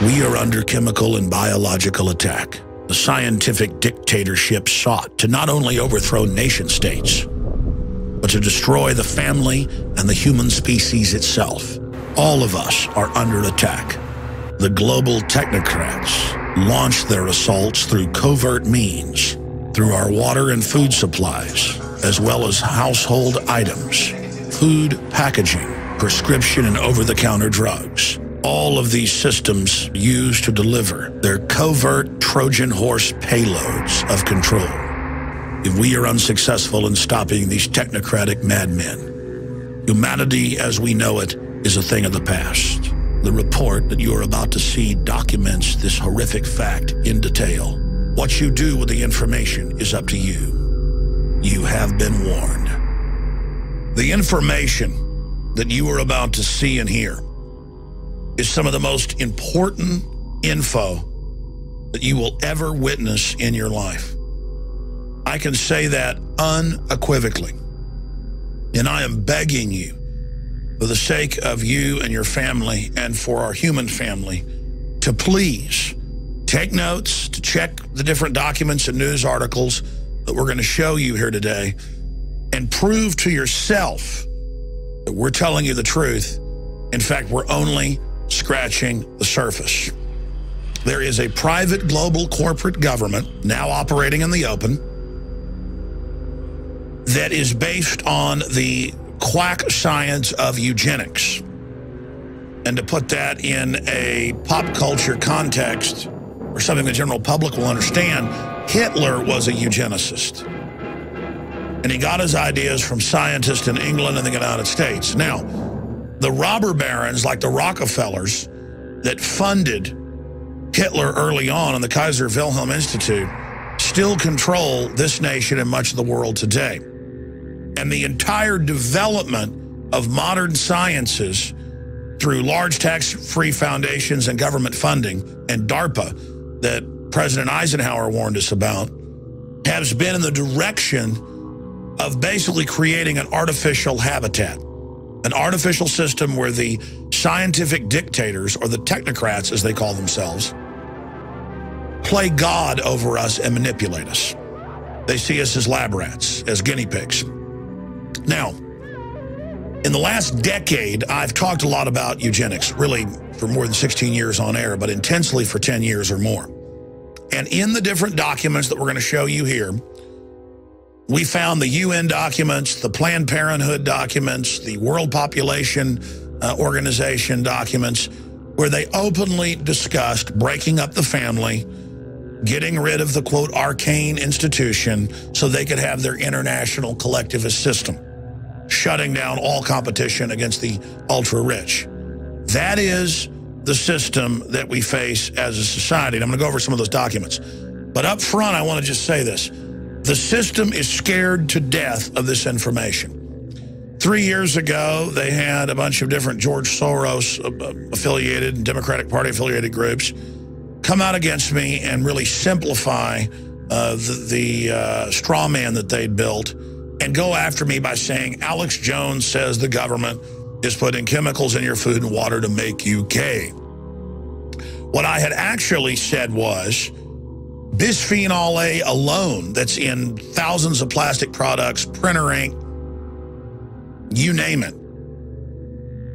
We are under chemical and biological attack. The scientific dictatorship sought to not only overthrow nation states, but to destroy the family and the human species itself. All of us are under attack. The global technocrats launched their assaults through covert means, through our water and food supplies, as well as household items, food packaging, prescription and over-the-counter drugs. All of these systems used to deliver their covert Trojan horse payloads of control. If we are unsuccessful in stopping these technocratic madmen, humanity as we know it is a thing of the past. The report that you are about to see documents this horrific fact in detail. What you do with the information is up to you. You have been warned. The information that you are about to see and hear is some of the most important info that you will ever witness in your life. I can say that unequivocally. And I am begging you, for the sake of you and your family and for our human family, to please take notes, to check the different documents and news articles that we're going to show you here today, and prove to yourself that we're telling you the truth. In fact, we're only scratching the surface. There is a private global corporate government now operating in the open that is based on the quack science of eugenics. And to put that in a pop culture context, or something the general public will understand, Hitler was a eugenicist. And he got his ideas from scientists in England and the United States. Now, the robber barons like the Rockefellers that funded Hitler early on in the Kaiser Wilhelm Institute still control this nation and much of the world today. And the entire development of modern sciences through large tax-free foundations and government funding and DARPA that President Eisenhower warned us about has been in the direction of basically creating an artificial habitat, an artificial system where the scientific dictators, or the technocrats as they call themselves, play God over us and manipulate us. They see us as lab rats, as guinea pigs. Now, in the last decade, I've talked a lot about eugenics, really for more than 16 years on air, but intensely for 10 years or more. And in the different documents that we're going to show you here, we found the UN documents, the Planned Parenthood documents, the World Population Organization documents, where they openly discussed breaking up the family, getting rid of the, quote, arcane institution so they could have their international collectivist system, shutting down all competition against the ultra-rich. That is the system that we face as a society. And I'm going to go over some of those documents. But up front, I want to just say this. The system is scared to death of this information. 3 years ago, they had a bunch of different George Soros affiliated and Democratic Party affiliated groups come out against me and really simplify the straw man that they'd built and go after me by saying, Alex Jones says the government is putting chemicals in your food and water to make you gay. What I had actually said was, bisphenol A alone, that's in thousands of plastic products, printer ink, you name it,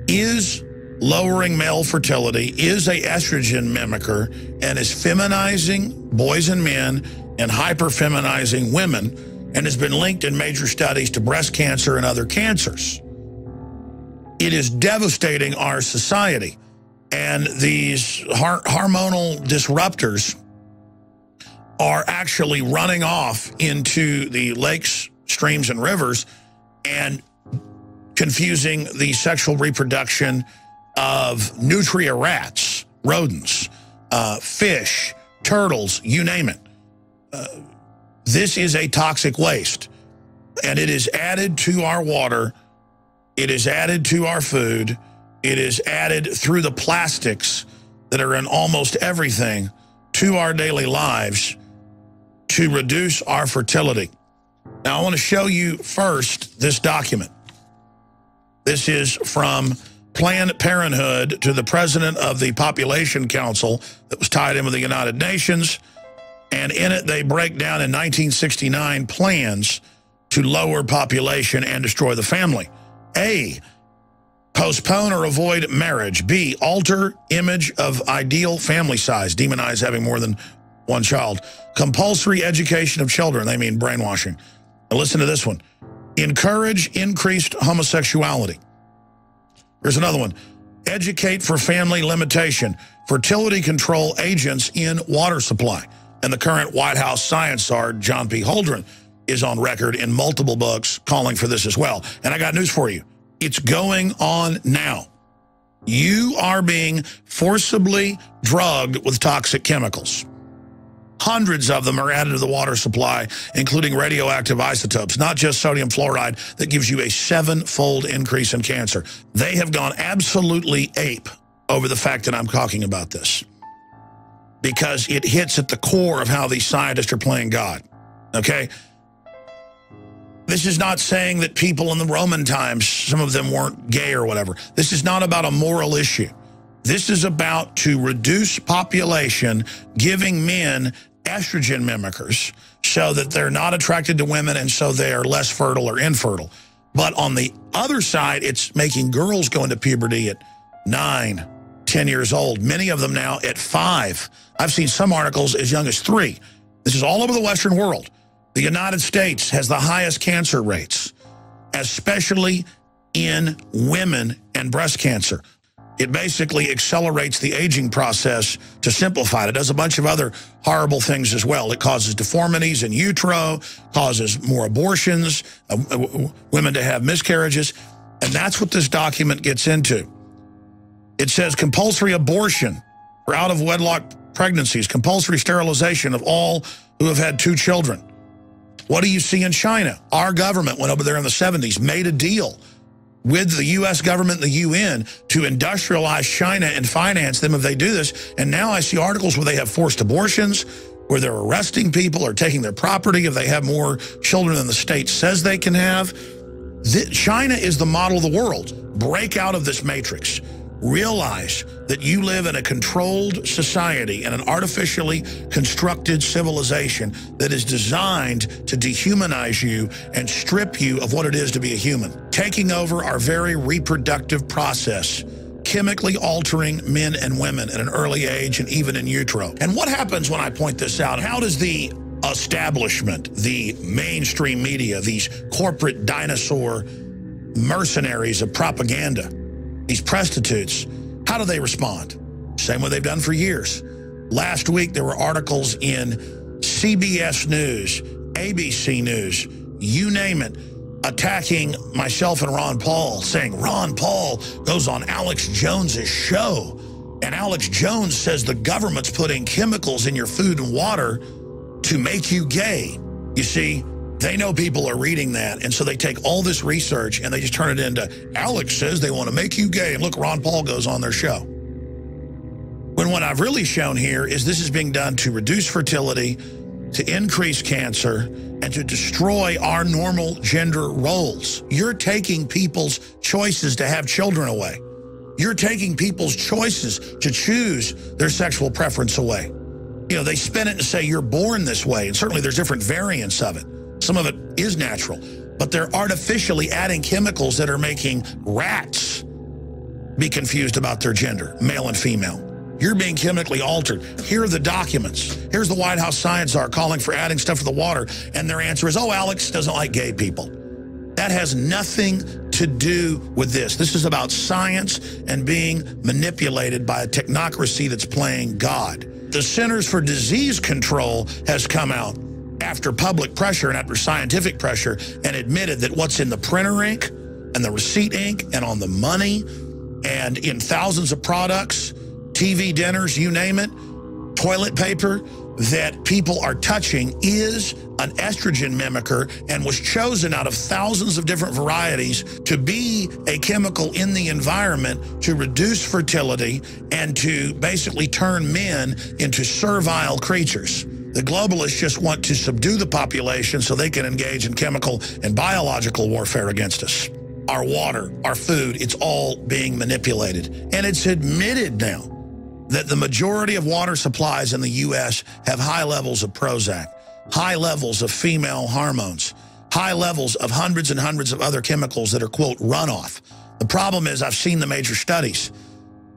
is lowering male fertility, is a estrogen mimicker, and is feminizing boys and men and hyper-feminizing women, and has been linked in major studies to breast cancer and other cancers. It is devastating our society. And these hormonal disruptors are actually running off into the lakes, streams, and rivers and confusing the sexual reproduction of nutria rats, rodents, fish, turtles, you name it. This is a toxic waste, and it is added to our water, it is added to our food, it is added through the plastics that are in almost everything to our daily lives to reduce our fertility. Now, I want to show you first this document. This is from Planned Parenthood to the president of the Population Council that was tied in with the United Nations. And in it, they break down in 1969 plans to lower population and destroy the family. A, postpone or avoid marriage. B, alter image of ideal family size. Demonize having more than one child. Compulsory education of children. They mean brainwashing. Now listen to this one. Encourage increased homosexuality. Here's another one. Educate for family limitation. Fertility control agents in water supply. And the current White House science czar, John P. Holdren, is on record in multiple books calling for this as well. And I got news for you. It's going on now. You are being forcibly drugged with toxic chemicals. Hundreds of them are added to the water supply, including radioactive isotopes, not just sodium fluoride, that gives you a 7-fold increase in cancer. They have gone absolutely ape over the fact that I'm talking about this, because it hits at the core of how these scientists are playing God, okay? This is not saying that people in the Roman times, some of them weren't gay or whatever. This is not about a moral issue. This is about to reduce population, giving men estrogen mimickers so that they're not attracted to women and so they are less fertile or infertile. But on the other side, it's making girls go into puberty at 9, 10 years old. Many of them now at 5. I've seen some articles as young as 3. This is all over the Western world. The United States has the highest cancer rates, especially in women and breast cancer. It basically accelerates the aging process to simplify it. It does a bunch of other horrible things as well. It causes deformities in utero, causes more abortions, women to have miscarriages. And that's what this document gets into. It says compulsory abortion for out-of-wedlock pregnancies, compulsory sterilization of all who have had 2 children. What do you see in China? Our government went over there in the 70s, made a deal with the U.S. government and the UN to industrialize China and finance them if they do this. And now I see articles where they have forced abortions, where they're arresting people or taking their property if they have more children than the state says they can have. China is the model of the world. Break out of this matrix. Realize that you live in a controlled society and an artificially constructed civilization that is designed to dehumanize you and strip you of what it is to be a human, taking over our very reproductive process, chemically altering men and women at an early age and even in utero. And what happens when I point this out? How does the establishment, the mainstream media, these corporate dinosaur mercenaries of propaganda, these prostitutes, how do they respond? Same way they've done for years. Last week, there were articles in CBS News, ABC News, you name it, attacking myself and Ron Paul, saying Ron Paul goes on Alex Jones's show, and Alex Jones says the government's putting chemicals in your food and water to make you gay. You see, they know people are reading that, and so they take all this research and they just turn it into, Alex says they want to make you gay, and look, Ron Paul goes on their show. When what I've really shown here is this is being done to reduce fertility, to increase cancer, and to destroy our normal gender roles. You're taking people's choices to have children away. You're taking people's choices to choose their sexual preference away. You know, they spin it and say you're born this way, and certainly there's different variants of it. Some of it is natural, but they're artificially adding chemicals that are making rats be confused about their gender, male and female. You're being chemically altered. Here are the documents. Here's the White House science czar calling for adding stuff to the water, and their answer is, oh, Alex doesn't like gay people. That has nothing to do with this. This is about science and being manipulated by a technocracy that's playing God. The Centers for Disease Control has come out after public pressure and after scientific pressure and admitted that what's in the printer ink and the receipt ink and on the money and in thousands of products, TV dinners, you name it, toilet paper, that people are touching is an estrogen mimicker and was chosen out of thousands of different varieties to be a chemical in the environment to reduce fertility and to basically turn men into servile creatures. The globalists just want to subdue the population so they can engage in chemical and biological warfare against us. our water, our food, it's all being manipulated. And it's admitted now that the majority of water supplies in the U.S. have high levels of Prozac, high levels of female hormones, high levels of hundreds and hundreds of other chemicals that are, quote, runoff. The problem is I've seen the major studies.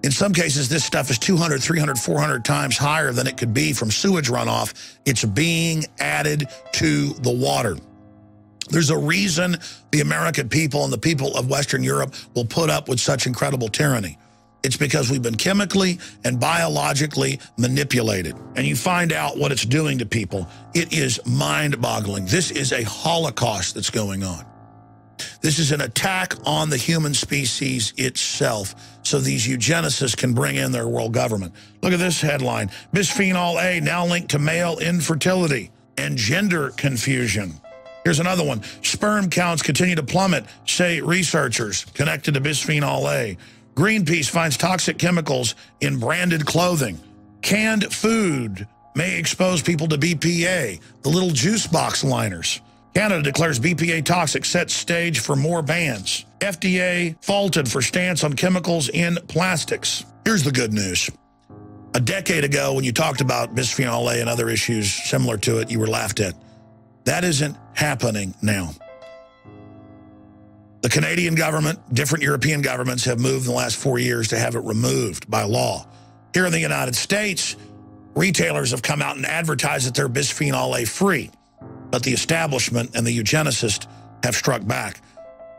In some cases, this stuff is 200, 300, 400 times higher than it could be from sewage runoff. It's being added to the water. There's a reason the American people and the people of Western Europe will put up with such incredible tyranny. It's because we've been chemically and biologically manipulated. And you find out what it's doing to people. It is mind-boggling. This is a holocaust that's going on. This is an attack on the human species itself, so these eugenicists can bring in their world government. Look at this headline. Bisphenol A now linked to male infertility and gender confusion. Here's another one. Sperm counts continue to plummet, say researchers connected to bisphenol A. Greenpeace finds toxic chemicals in branded clothing. Canned food may expose people to BPA, the little juice box liners. Canada declares BPA toxic, sets stage for more bans. FDA faulted for stance on chemicals in plastics. Here's the good news. A decade ago, when you talked about bisphenol A and other issues similar to it, you were laughed at. That isn't happening now. The Canadian government, different European governments have moved in the last 4 years to have it removed by law. Here in the United States, retailers have come out and advertised that they're bisphenol A free. But the establishment and the eugenicists have struck back.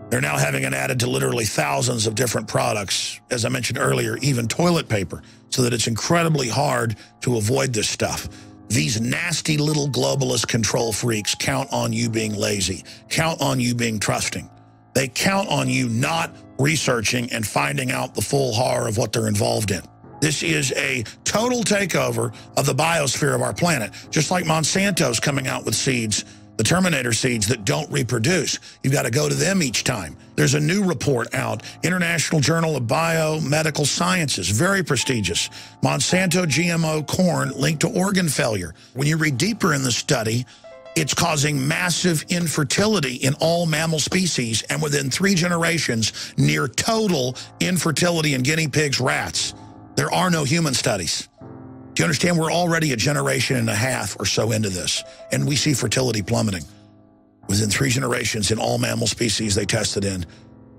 They're now having it added to literally thousands of different products, as I mentioned earlier, even toilet paper, so that it's incredibly hard to avoid this stuff. These nasty little globalist control freaks count on you being lazy, count on you being trusting. They count on you not researching and finding out the full horror of what they're involved in. This is a total takeover of the biosphere of our planet, just like Monsanto's coming out with seeds, the Terminator seeds that don't reproduce. You've got to go to them each time. There's a new report out, International Journal of Biomedical Sciences, very prestigious. Monsanto GMO corn linked to organ failure. When you read deeper in the study, it's causing massive infertility in all mammal species, and within 3 generations, near total infertility in guinea pigs, rats. There are no human studies. Do you understand? We're already a generation and a half or so into this, and we see fertility plummeting. Within 3 generations in all mammal species they tested in,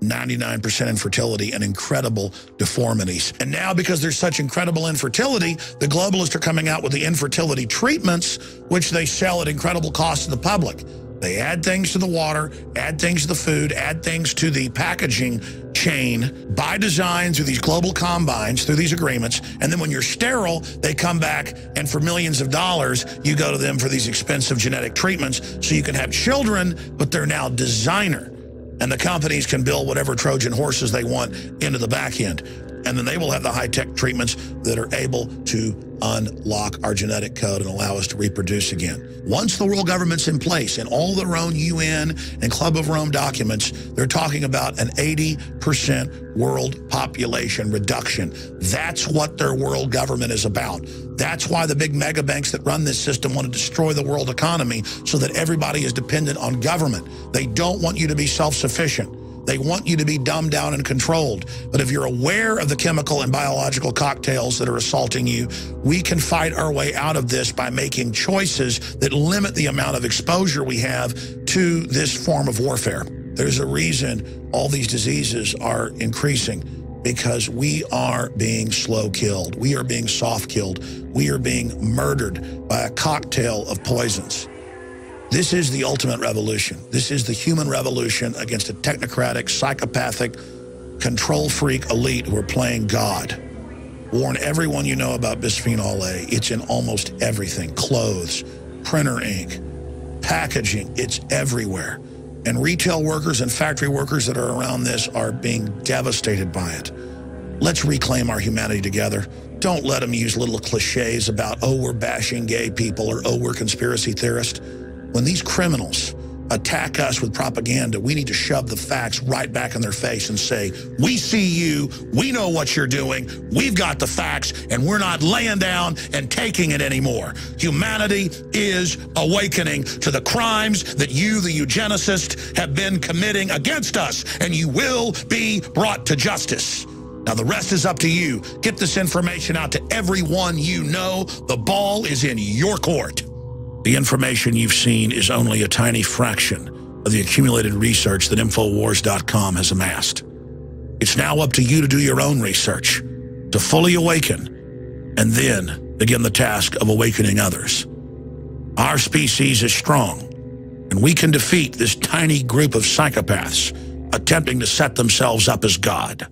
99% infertility and incredible deformities. And now, because there's such incredible infertility, the globalists are coming out with the infertility treatments, which they sell at incredible cost to the public. They add things to the water, add things to the food, add things to the packaging chain by design through these global combines, through these agreements. And then when you're sterile, they come back and for millions of dollars, you go to them for these expensive genetic treatments so you can have children, but they're now designer. And the companies can build whatever Trojan horses they want into the back end. And then they will have the high-tech treatments that are able to unlock our genetic code and allow us to reproduce again. Once the world government's in place, in all their own UN and Club of Rome documents, they're talking about an 80% world population reduction. That's what their world government is about. That's why the big mega banks that run this system want to destroy the world economy so that everybody is dependent on government. They don't want you to be self-sufficient. They want you to be dumbed down and controlled. But if you're aware of the chemical and biological cocktails that are assaulting you, we can fight our way out of this by making choices that limit the amount of exposure we have to this form of warfare. There's a reason all these diseases are increasing, because we are being slow killed. We are being soft killed. We are being murdered by a cocktail of poisons. This is the ultimate revolution. This is the human revolution against a technocratic, psychopathic, control freak elite who are playing God. Warn everyone you know about bisphenol A. It's in almost everything. Clothes, printer ink, packaging. It's everywhere. And retail workers and factory workers that are around this are being devastated by it. Let's reclaim our humanity together. Don't let them use little cliches about, oh, we're bashing gay people, or oh, we're conspiracy theorists. When these criminals attack us with propaganda, we need to shove the facts right back in their face and say, we see you, we know what you're doing, we've got the facts, and we're not laying down and taking it anymore. Humanity is awakening to the crimes that you, the eugenicists, have been committing against us, and you will be brought to justice. Now, the rest is up to you. Get this information out to everyone you know. The ball is in your court. The information you've seen is only a tiny fraction of the accumulated research that Infowars.com has amassed. It's now up to you to do your own research, to fully awaken, and then begin the task of awakening others. Our species is strong, and we can defeat this tiny group of psychopaths attempting to set themselves up as God.